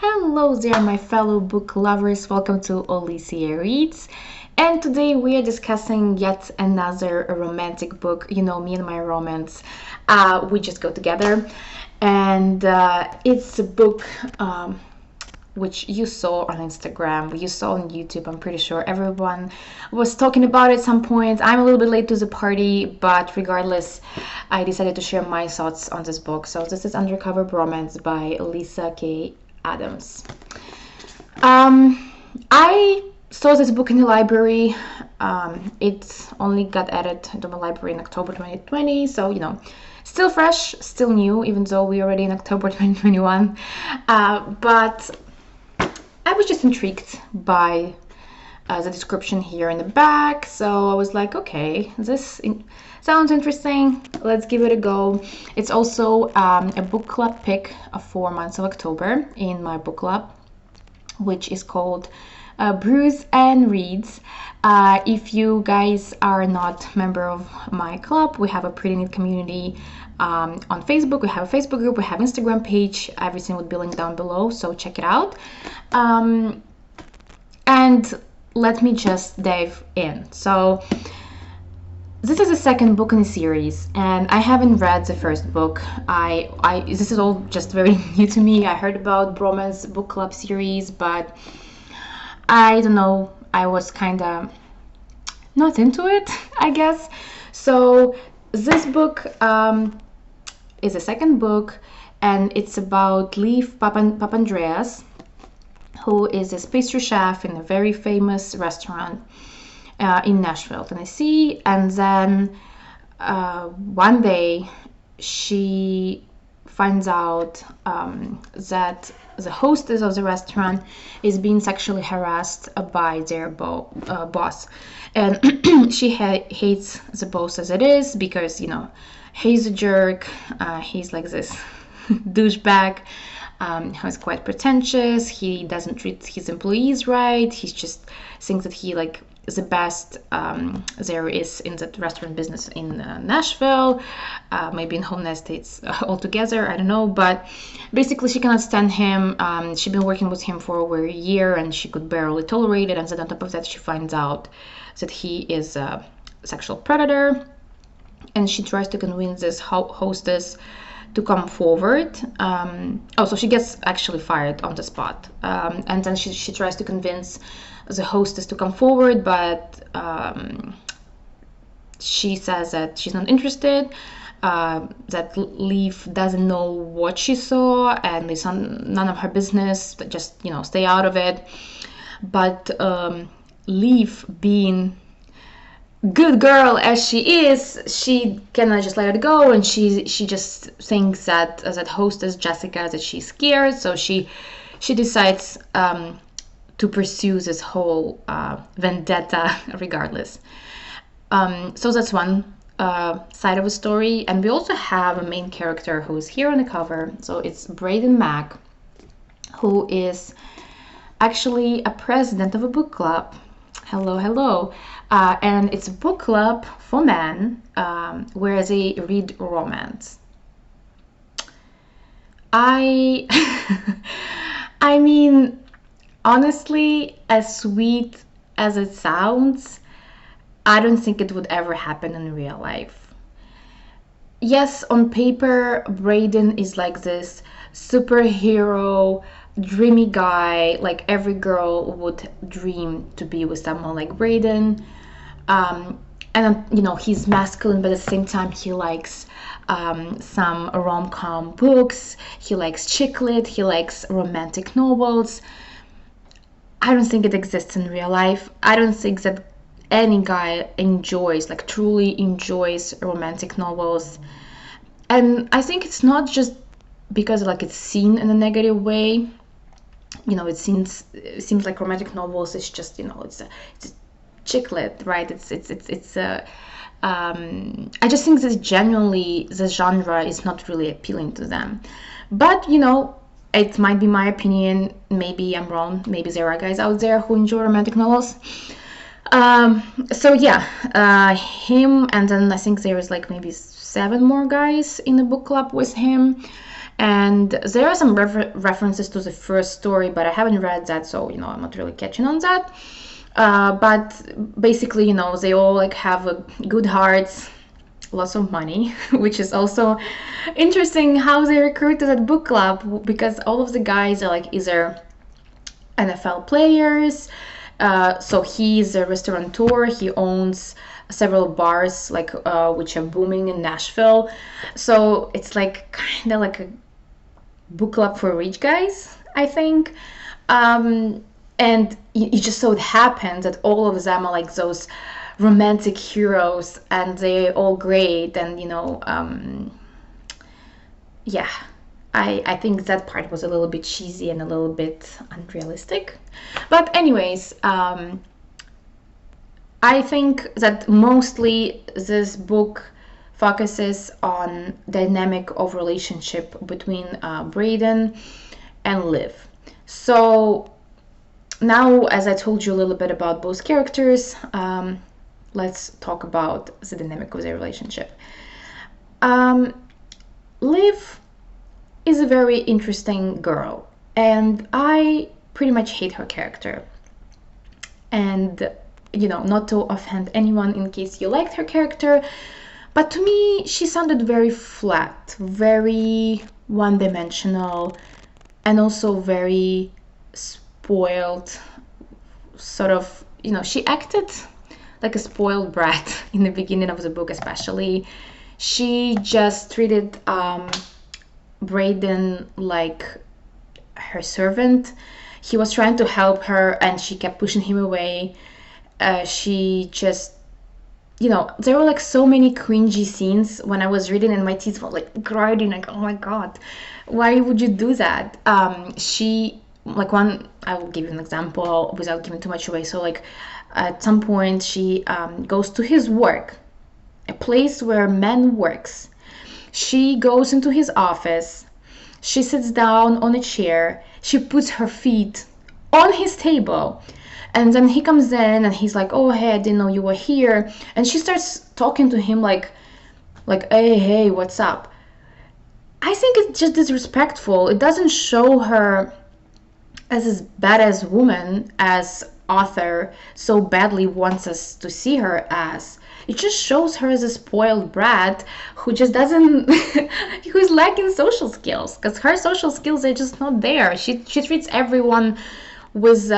Hello there, my fellow book lovers. Welcome to Lyssa Reads. And today we are discussing yet another romantic book. You know, me and my romance, we just go together. And it's a book which you saw on Instagram, you saw on YouTube. I'm pretty sure everyone was talking about it at some point. I'm a little bit late to the party, but regardless, I decided to share my thoughts on this book. So this is Undercover Bromance by Lyssa K. Adams. I saw this book in the library. It only got added to my library in October 2020, so still fresh, still new, even though we're already in October 2021. But I was just intrigued by the description here in the back, so I was like, okay, sounds interesting, let's give it a go. It's also a book club pick for months of October in my book club, which is called Brews and Reads. If you guys are not member of my club, we have a pretty neat community on Facebook. We have a Facebook group, we have Instagram page, everything would be linked down below, so check it out. And let me just dive in. So this is the second book in the series, and I haven't read the first book. This is all just very new to me. I heard about Bromance Book Club series, but I don't know, I was kind of not into it, I guess. So this book is a second book, and it's about Liv Papandreas, who is a pastry chef in a very famous restaurant in Nashville, Tennessee. And then one day she finds out that the hostess of the restaurant is being sexually harassed by their boss. And she hates the boss as it is, because, he's a jerk. He's like this douchebag. Who's quite pretentious. He doesn't treat his employees right. He just thinks that he is the best there is in the restaurant business in Nashville, maybe in whole United States altogether, I don't know. But basically she cannot stand him. She's been working with him for over a year, and she could barely tolerate it. And then on top of that, she finds out that he is a sexual predator, and she tries to convince this hostess to come forward. So she gets actually fired on the spot, and then she tries to convince the hostess to come forward, but she says that she's not interested, that Liv doesn't know what she saw, and it's none of her business, just stay out of it. But Liv, being good girl as she is, she cannot just let it go, and she just thinks that that hostess Jessica, that she's scared, so she decides to pursue this whole vendetta regardless. So that's one side of a story. And we also have a main character who is here on the cover. So it's Braden Mack, who is actually a president of a book club. Hello. And it's a book club for men where they read romance. I mean, honestly, as sweet as it sounds, I don't think it would ever happen in real life. Yes, on paper, Braden is like this superhero, dreamy guy, like every girl would dream to be with someone like Braden. And he's masculine, but at the same time he likes some rom-com books, he likes chick lit, he likes romantic novels. I don't think it exists in real life. I don't think that any guy truly enjoys romantic novels. And I think it's not just because it's seen in a negative way. It seems like romantic novels is just it's chick lit, right? I just think that genuinely the genre is not really appealing to them. But it might be my opinion, maybe I'm wrong, maybe there are guys out there who enjoy romantic novels. So yeah, him, and then I think there is maybe 7 more guys in the book club with him. And there are some references to the first story, but I haven't read that, so I'm not really catching on that. But basically, they all like have good hearts, lots of money, which is also interesting how they recruit to that book club, because all of the guys are like either NFL players. So he's a restaurateur. He owns several bars, like which are booming in Nashville. So it's like kind of like a book club for rich guys, I think. And it just so happens that all of them are like those romantic heroes, and they're all great. And yeah, I think that part was a little bit cheesy and a little bit unrealistic. But anyways, I think that mostly this book focuses on dynamic of relationship between Braden and Liv. So now, as I told you a little bit about both characters, let's talk about the dynamic of their relationship. Liv is a very interesting girl, and I pretty much hate her character. And not to offend anyone in case you liked her character, but to me she sounded very flat, very one-dimensional, and also very spoiled, sort of. She acted like a spoiled brat in the beginning of the book. Especially she just treated Braden like her servant. He was trying to help her and she kept pushing him away. She just, there were like so many cringy scenes when I was reading, and my teeth were like grinding, like, oh my god, why would you do that? She, like, I will give you an example without giving too much away. So like at some point she goes to his work, a place where men works. She goes into his office, she sits down on a chair, she puts her feet on his table, and then he comes in and he's like, oh hey, I didn't know you were here. And she starts talking to him like hey, what's up? I think it's just disrespectful. It doesn't show her as this badass woman as author so badly wants us to see her as. It just shows her as a spoiled brat who just doesn't who's lacking social skills, because her social skills are just not there. She treats everyone with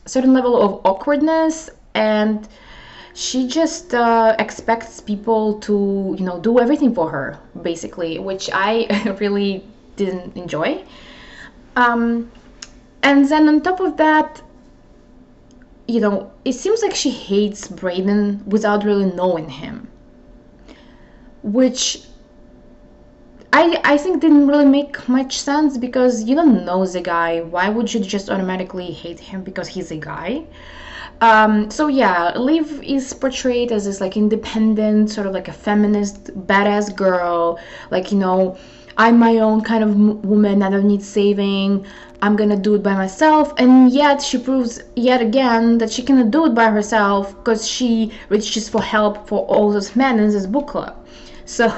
certain level of awkwardness, and she just expects people to do everything for her, basically, which I really didn't enjoy. And then on top of that, it seems like she hates Braden without really knowing him, which I think didn't really make much sense, because you don't know the guy. Why would you just automatically hate him because he's a guy? So yeah, Liv is portrayed as this like independent, sort of like a feminist, badass girl. Like, I'm my own kind of woman. I don't need saving. I'm gonna do it by myself. And yet she proves yet again that she cannot do it by herself, because she reaches for help for all those men in this book club. So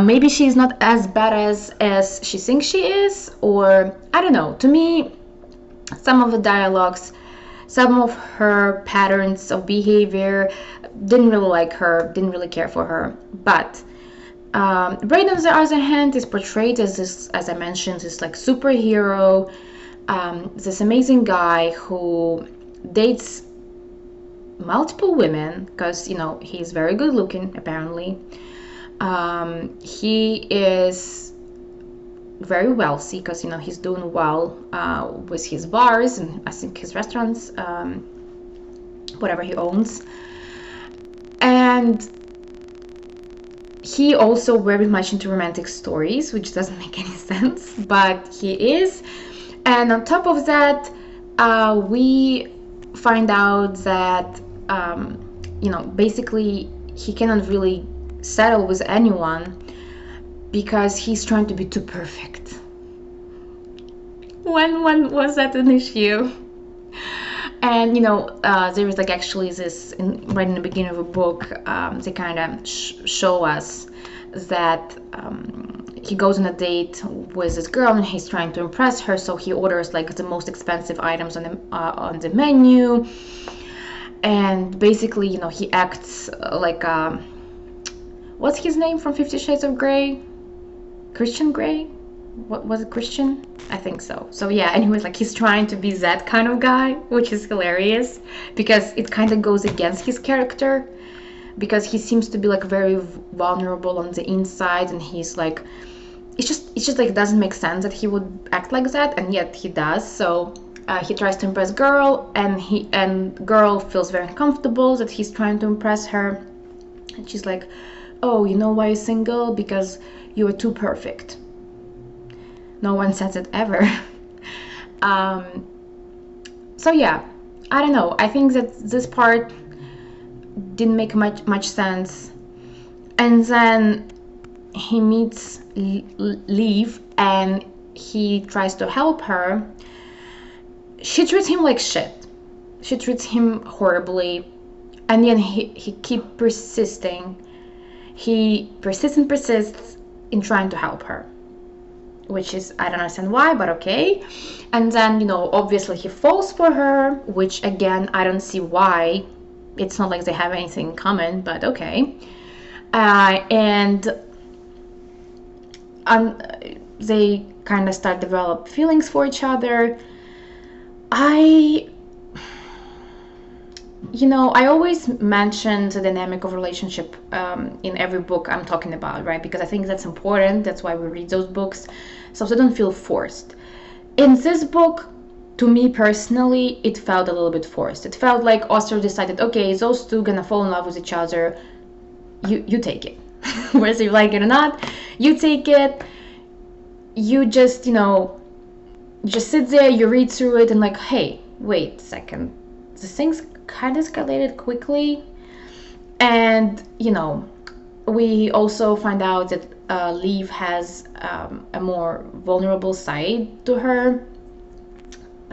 maybe she's not as badass as she thinks she is, or I don't know. To me, some of the dialogues, some of her patterns of behavior, didn't really like her, didn't really care for her. But Braden, on the other hand, is portrayed as this, as I mentioned, this like superhero, this amazing guy who dates multiple women, because he's very good looking, apparently. He is very wealthy, because he's doing well with his bars and I think his restaurants, whatever he owns. And he also very much into romantic stories, which doesn't make any sense, but he is. And on top of that, we find out that basically he cannot really settle with anyone because he's trying to be too perfect. When was that an issue? And there is like actually this right in the beginning of a book, they kind of show us that he goes on a date with this girl and he's trying to impress her, so he orders like the most expensive items on the menu, and basically, you know, he acts like what's his name from 50 Shades of Grey? Christian Grey? What was it, Christian? I think so. So yeah, anyways, like he's trying to be that kind of guy, which is hilarious because it kind of goes against his character, because he seems to be like very vulnerable on the inside, and he's like, it's just like it doesn't make sense that he would act like that, and yet he does. So he tries to impress girl, and girl feels very uncomfortable that he's trying to impress her, and she's like, oh, you know why you're single? Because you are too perfect. No one says it ever. So yeah, I don't know. I think that this part didn't make much sense. And then he meets Liv and he tries to help her. She treats him like shit. She treats him horribly. And then he keeps persisting. He persists in trying to help her, which is, I don't understand why, but okay. And then, you know, obviously he falls for her, which again, I don't see why. It's not like they have anything in common, but okay. And they kind of start develop feelings for each other. You know, I always mention the dynamic of relationship in every book I'm talking about, right? Because I think that's important. That's why we read those books, so they don't feel forced. In this book, to me personally, it felt a little bit forced. It felt like author decided, okay, those two gonna fall in love with each other. You take it, whether you like it or not. You take it. You just, you know, just sit there. You read through it and like, hey, wait a second, this thing's kind of escalated quickly. And you know, we also find out that Liv has a more vulnerable side to her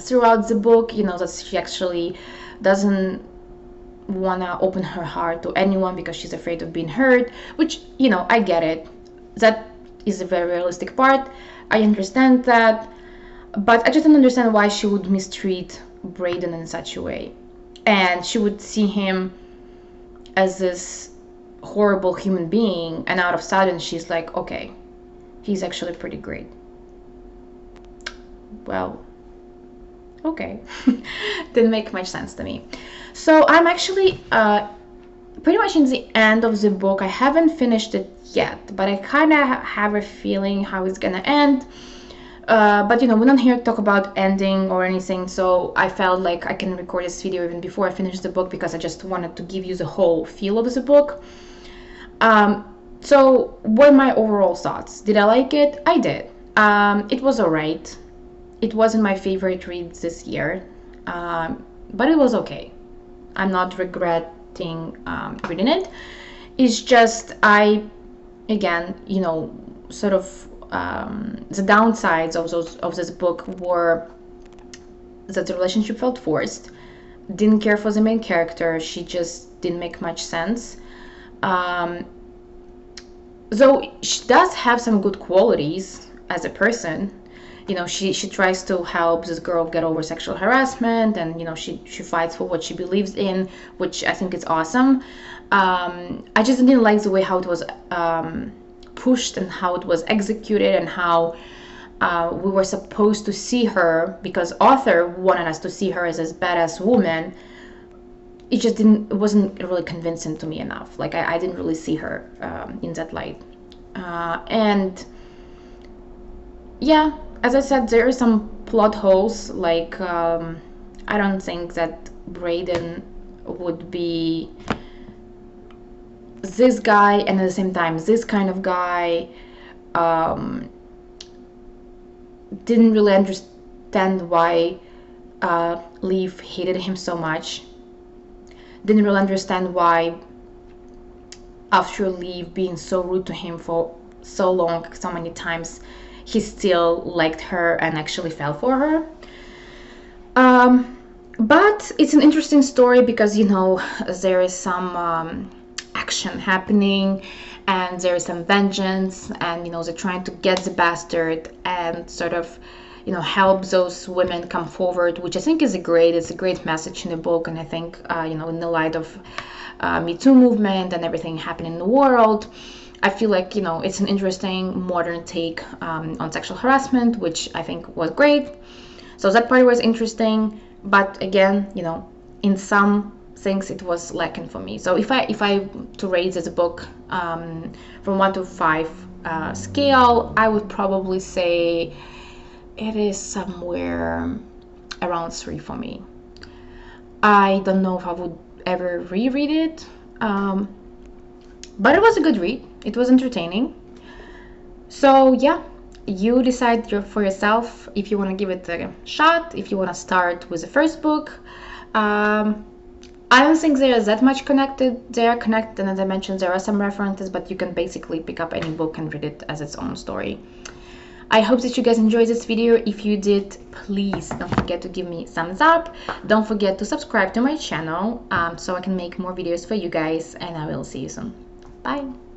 throughout the book. You know, that she actually doesn't want to open her heart to anyone because she's afraid of being hurt, which, you know, I get it. That is a very realistic part. I understand that, but I just don't understand why she would mistreat Braden in such a way. And she would see him as this horrible human being, and out of sudden she's like, okay, he's actually pretty great. Well, okay. Didn't make much sense to me. So I'm actually pretty much in the end of the book. I haven't finished it yet, but I kind of have a feeling how it's gonna end. But you know, we're not here to talk about ending or anything, so I felt like I can record this video even before I finish the book, because I just wanted to give you the whole feel of the book. So what are my overall thoughts? Did I like it? I did. It was alright. It wasn't my favorite read this year, but it was okay. I'm not regretting reading it. It's just, again, you know, sort of the downsides of this book were that the relationship felt forced. Didn't care for the main character. She just didn't make much sense. Though she does have some good qualities as a person. You know, she tries to help this girl get over sexual harassment, and you know, she fights for what she believes in, which I think is awesome. I just didn't like the way how it was pushed and how it was executed, and how we were supposed to see her, because author wanted us to see her as this badass woman. It wasn't really convincing to me enough. Like I didn't really see her in that light. And yeah, as I said, there are some plot holes. Like I don't think that Braden would be this guy and at the same time this kind of guy. Didn't really understand why Liv hated him so much. Didn't really understand why, after Liv being so rude to him for so long, so many times, he still liked her and actually fell for her. But it's an interesting story because, you know, there is some action happening, and there's some vengeance, and you know, they're trying to get the bastard and sort of, you know, help those women come forward, which I think is it's a great message in the book. And I think you know, in the light of Me Too movement and everything happening in the world, I feel like, you know, it's an interesting modern take on sexual harassment, which I think was great. So that part was interesting, but again, you know, in some things it was lacking for me. So if I to rate this book from 1 to 5 scale, I would probably say it is somewhere around 3 for me. I don't know if I would ever reread it, but it was a good read. It was entertaining. So yeah, you decide for yourself if you want to give it a shot, if you want to start with the first book. I don't think they are that much connected. They are connected, and as I mentioned, there are some references, but you can basically pick up any book and read it as its own story. I hope that you guys enjoyed this video. If you did, please don't forget to give me a thumbs up. Don't forget to subscribe to my channel so I can make more videos for you guys, and I will see you soon. Bye!